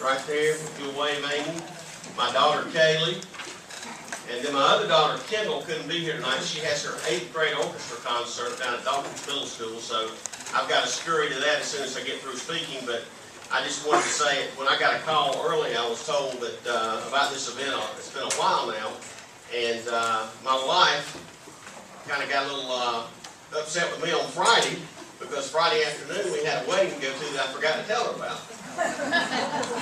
right there, if you'll wave Amy, my daughter Kaylee, and then my other daughter Kendall couldn't be here tonight. She has her 8th grade orchestra concert down at Dawkins Middle School, so I've got to scurry to that as soon as I get through speaking, but I just wanted to say, when I got a call early, I was told that about this event. It's been a while now, and my wife kind of got a little upset with me on Friday, because Friday afternoon we had a wedding to go to that I forgot to tell her about.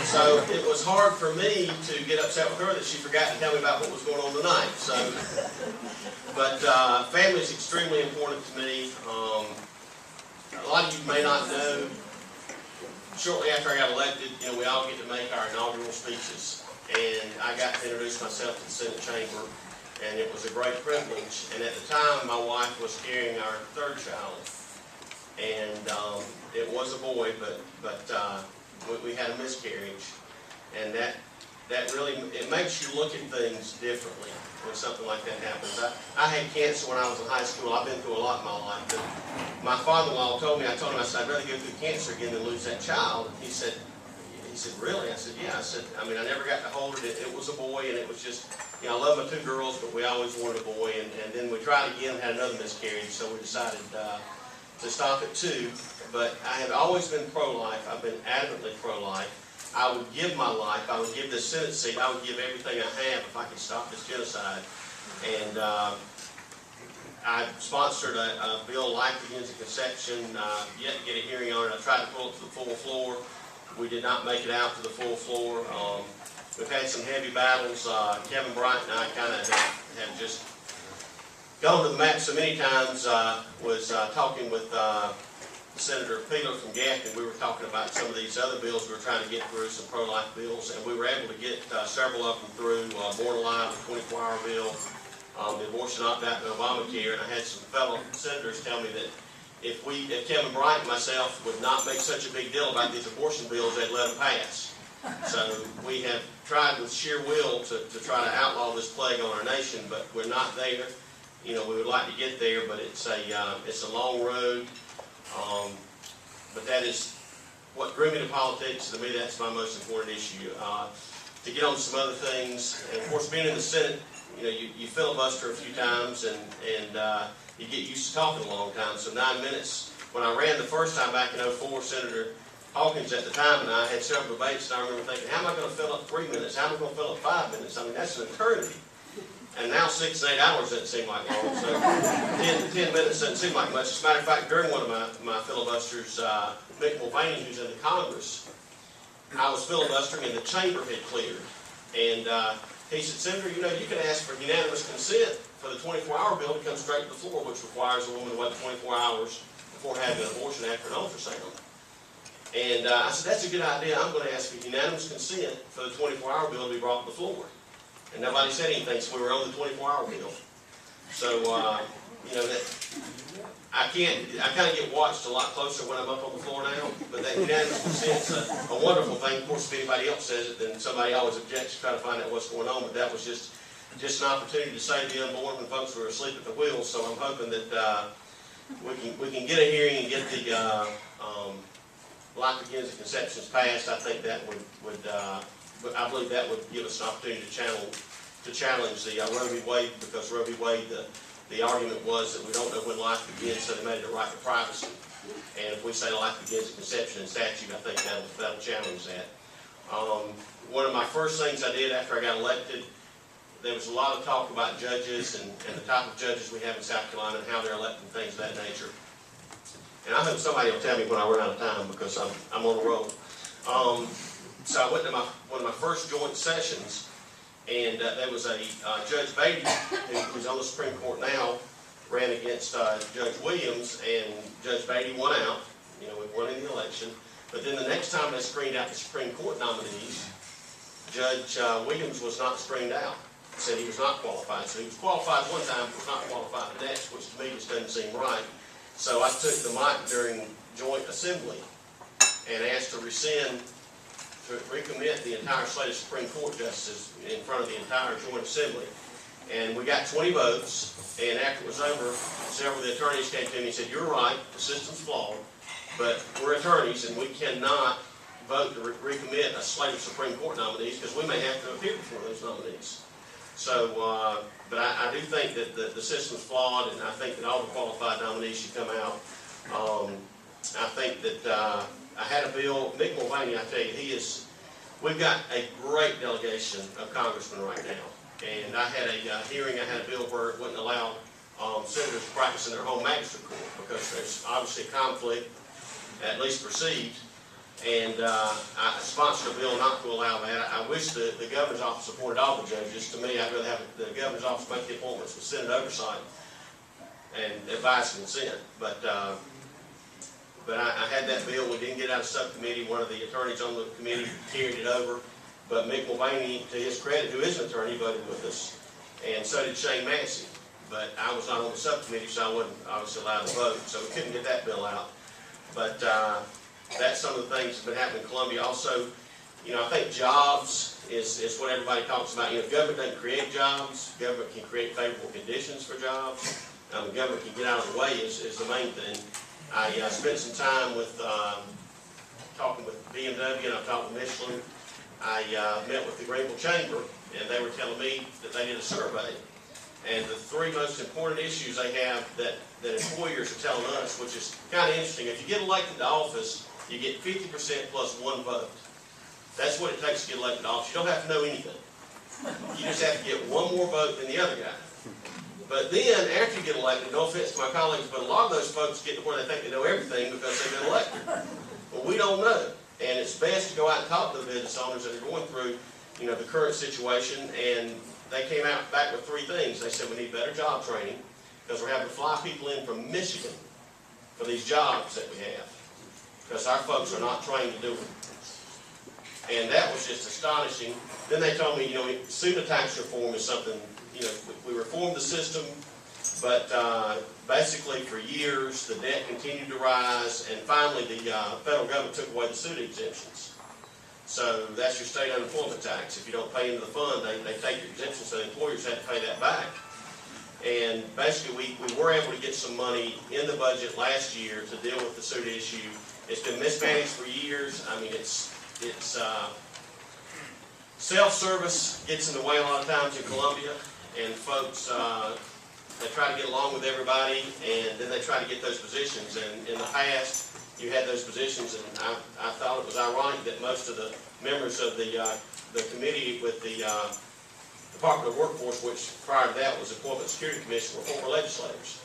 So it was hard for me to get upset with her that she forgot to tell me about what was going on tonight. So, but family is extremely important to me. A lot of you may not know, shortly after I got elected, we all get to make our inaugural speeches. And I got to introduce myself to the Senate chamber, and it was a great privilege. And at the time, my wife was carrying our 3rd child. And it was a boy, but we had a miscarriage. And that really, it makes you look at things differently when something like that happens. I had cancer when I was in high school. I've been through a lot in my life. But my father-in-law told me, I told him, I said, I'd rather go through cancer again than lose that child. And he said, really? I said, yeah. I said, I never got to hold it. It was a boy, and it was just, I love my 2 girls, but we always wanted a boy. And then we tried again and had another miscarriage, so we decided to stop at 2. But I have always been pro-life. I've been adamantly pro-life. I would give my life. I would give this Senate seat. I would give everything I have if I could stop this genocide. And I sponsored a bill, Life Begins at Conception. Yet to get a hearing on it. I tried to pull it to the full floor. We did not make it out to the full floor. We've had some heavy battles. Kevin Bryant and I kind of have just gone to the map so many times. Was talking with Senator Peeler from Gaffney. We were talking about some of these other bills we were trying to get through, some pro-life bills, and we were able to get several of them through. Born Alive, the 24-hour bill, the abortion opt-out to Obamacare, and I had some fellow senators tell me that if Kevin Bryant and myself would not make such a big deal about these abortion bills, they'd let them pass. So we have tried with sheer will to try to outlaw this plague on our nation, but we're not there. We would like to get there, but it's a long road. But that is what drew me to politics. To me, that's my most important issue. To get on some other things, and of course, being in the Senate, you filibuster a few times, and you get used to talking a long time. So 9 minutes. When I ran the first time back in 2004, Senator Hawkins at the time and I had several debates, and I remember thinking, how am I going to fill up 3 minutes? How am I going to fill up 5 minutes? That's an eternity. And now 6 and 8 hours doesn't seem like long, so 10 minutes doesn't seem like much. As a matter of fact, during one of my filibusters, Mick Mulvaney, who's in the Congress, I was filibustering and the chamber had cleared. And he said, Senator, you can ask for unanimous consent for the 24-hour bill to come straight to the floor, which requires a woman to wait 24 hours before having an abortion after an ultrasound. And I said, that's a good idea. I'm going to ask for unanimous consent for the 24-hour bill to be brought to the floor. And nobody said anything, so we were on the 24-hour bill. So, that I kind of get watched a lot closer when I'm up on the floor now, but that unanimous consent's a wonderful thing. Of course, if anybody else says it, then somebody always objects to try to find out what's going on, but that was just an opportunity to save the unborn when folks were asleep at the wheel. So I'm hoping that we can get a hearing and get the Life Begins at Conceptions passed. I think that but I believe that would give us an opportunity to challenge the Roe v. Wade, because Roe v. Wade, the argument was that we don't know when life begins, so they made it a right to privacy. And if we say life begins at conception in statute, I think that'll challenge that. One of my first things I did after I got elected, there was a lot of talk about judges and the type of judges we have in South Carolina and how they're elected and things of that nature. And I hope somebody will tell me when I run out of time, because I'm on the roll. So I went to one of my first joint sessions, and there was a Judge Beatty, who's on the Supreme Court now, ran against Judge Williams, and Judge Beatty won out. We won in the election. But then the next time they screened out the Supreme Court nominees, Judge Williams was not screened out. Said he was not qualified. So he was qualified one time, but was not qualified the next, which to me just doesn't seem right. So I took the mic during joint assembly and asked to recommit the entire slate of Supreme Court justices in front of the entire joint assembly. And we got 20 votes, and after it was over, several of the attorneys came to me and said, you're right, the system's flawed, but we're attorneys and we cannot vote to recommit a slate of Supreme Court nominees, because we may have to appear before those nominees. So, but I do think that the system's flawed, and I think that all the qualified nominees should come out. I think that I had a bill, Mick Mulvaney, I tell you, we've got a great delegation of congressmen right now. And I had a hearing, I had a bill where it wouldn't allow senators to practice in their home magistrate court, because there's obviously a conflict, at least perceived. And I sponsored a bill not to allow that. I wish the governor's office appointed all the judges. To me, I'd rather have the governor's office make the appointments with Senate oversight and advice and consent. But I had that bill. We didn't get out of subcommittee. One of the attorneys on the committee carried it over. But Mick Mulvaney, to his credit, who is an attorney, voted with us. And so did Shane Massey. But I was not on the subcommittee, so I wasn't obviously allowed to vote. So we couldn't get that bill out. But that's some of the things that have been happening in Columbia. Also, you know, I think jobs is what everybody talks about. You know, government doesn't create jobs. Government can create favorable conditions for jobs. Government can get out of the way is the main thing. I spent some time with talking with BMW, and I talked with Michelin. I met with the Greenville Chamber, and they were telling me that they did a survey. And the three most important issues they have that employers are telling us, which is kind of interesting. If you get elected to office, you get 50% plus one vote. That's what it takes to get elected to office. You don't have to know anything. You just have to get one more vote than the other guy. But then, after you get elected, no offense to my colleagues, but a lot of those folks get to where they think they know everything because they've been elected. Well, we don't know. And it's best to go out and talk to the business owners that are going through, you know, the current situation. And they came out back with three things. They said we need better job training because we're having to fly people in from Michigan for these jobs that we have, because our folks are not trained to do it. And that was just astonishing. Then they told me, you know, student tax reform is something, you know, we reformed the system, but basically for years the debt continued to rise, and finally the federal government took away the student exemptions. So that's your state unemployment tax. If you don't pay into the fund, they take your exemption, so the employers had to pay that back. And basically we were able to get some money in the budget last year to deal with the student issue. It's been mismanaged for years. I mean, it's self-service gets in the way a lot of times in Columbia, and folks, they try to get along with everybody, and then they try to get those positions. And in the past, you had those positions, and I thought it was ironic that most of the members of the committee with the Department of Workforce, which prior to that was Employment Security Commission, were former legislators.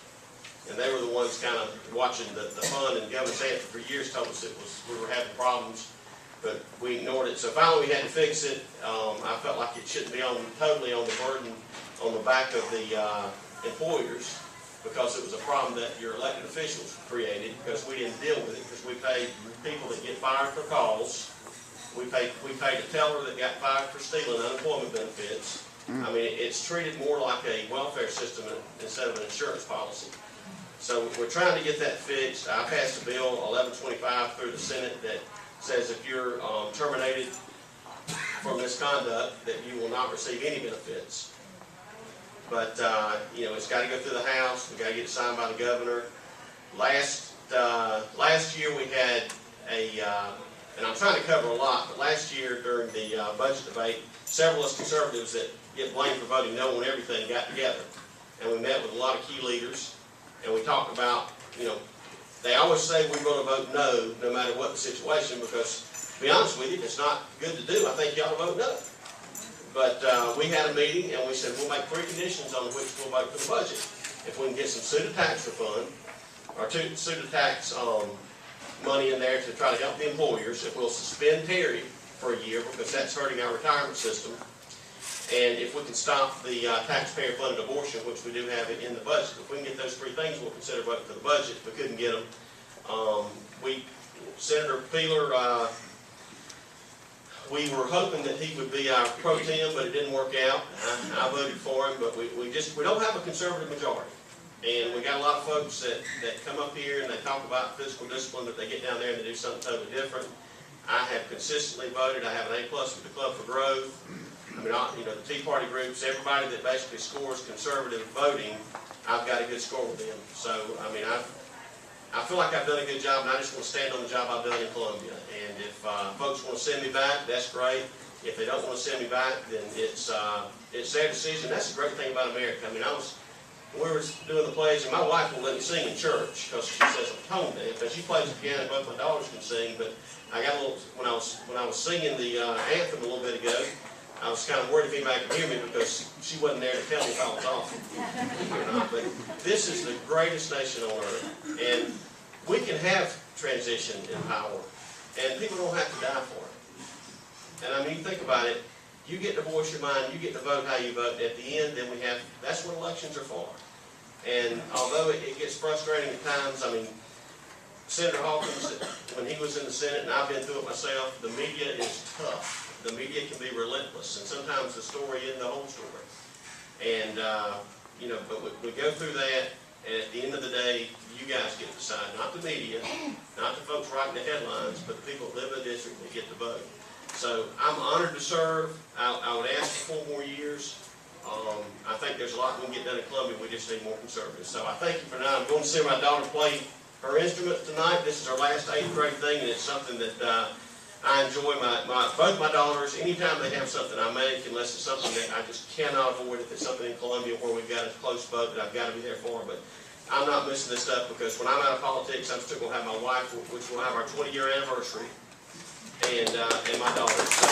And they were the ones kind of watching the fund, and Governor Sanford for years told us we were having problems, but we ignored it. So finally we had to fix it. I felt like it shouldn't be totally on the burden on the back of the employers, because it was a problem that your elected officials created, because we didn't deal with it, because we paid people that get fired for calls. We paid a teller that got fired for stealing unemployment benefits. I mean, it's treated more like a welfare system instead of an insurance policy. So we're trying to get that fixed. I passed a bill 1125 through the Senate that says if you're terminated for misconduct, that you will not receive any benefits. But you know, it's got to go through the House. We got to get it signed by the governor. Last year we had and I'm trying to cover a lot, but last year during the budget debate, several of us conservatives that get blamed for voting no on everything got together, and we met with a lot of key leaders, and we talked about, you know, they always say we're going to vote no matter what the situation, because to be honest with you, if it's not good to do, I think you ought to vote no. But we had a meeting, and we said we'll make three conditions on which we'll vote for the budget. If we can get some student tax refund, or student tax money in there to try to help the employers, if we'll suspend Terry for a year, because that's hurting our retirement system, and if we can stop the taxpayer-funded abortion, which we do have it in the budget. If we can get those three things, we'll consider voting for the budget. If we couldn't get them, Senator Peeler, we were hoping that he would be our pro tem, but it didn't work out. I voted for him, but we don't have a conservative majority. And we got a lot of folks that come up here and they talk about physical discipline, but they get down there and they do something totally different. I have consistently voted. I have an A+ with the Club for Growth. I mean, you know, the Tea Party groups, everybody that basically scores conservative voting, I've got a good score with them. So, I mean, I feel like I've done a good job, and I just want to stand on the job I've done in Columbia. And if folks want to send me back, that's great. If they don't want to send me back, then it's their decision. That's the great thing about America. I mean, we were doing the plays, and my wife will let me sing in church because she says I'm tone deaf. And she plays the piano, both my daughters can sing. But I got a little when I was singing the anthem a little bit ago. I was kind of worried if anybody could hear me because she wasn't there to tell me if I was off or not. But this is the greatest nation on earth, and we can have transition in power, and people don't have to die for it. And I mean, you think about it, you get to voice your mind, you get to vote how you vote, and at the end, then that's what elections are for. And although it gets frustrating at times, I mean, Senator Hawkins, when he was in the Senate, and I've been through it myself, the media is tough. The media can be relentless, and sometimes the story isn't the whole story. And, you know, but we go through that, and at the end of the day, you guys get to decide, not the media, not the folks writing the headlines, but the people that live in the district that get to vote. So I'm honored to serve. I would ask for 4 more years. I think there's a lot we can get done in Columbia. We just need more conservatives. So I thank you for now. I'm going to see my daughter play her instrument tonight. This is her last 8th grade thing, and it's something that I enjoy. Both my daughters, anytime they have something I make, unless it's something that I just cannot avoid, if it's something in Columbia where we've got a close vote that I've got to be there for. But I'm not missing this stuff because when I'm out of politics, I'm still going to have my wife, which will have our 20-year anniversary, and my daughters. So,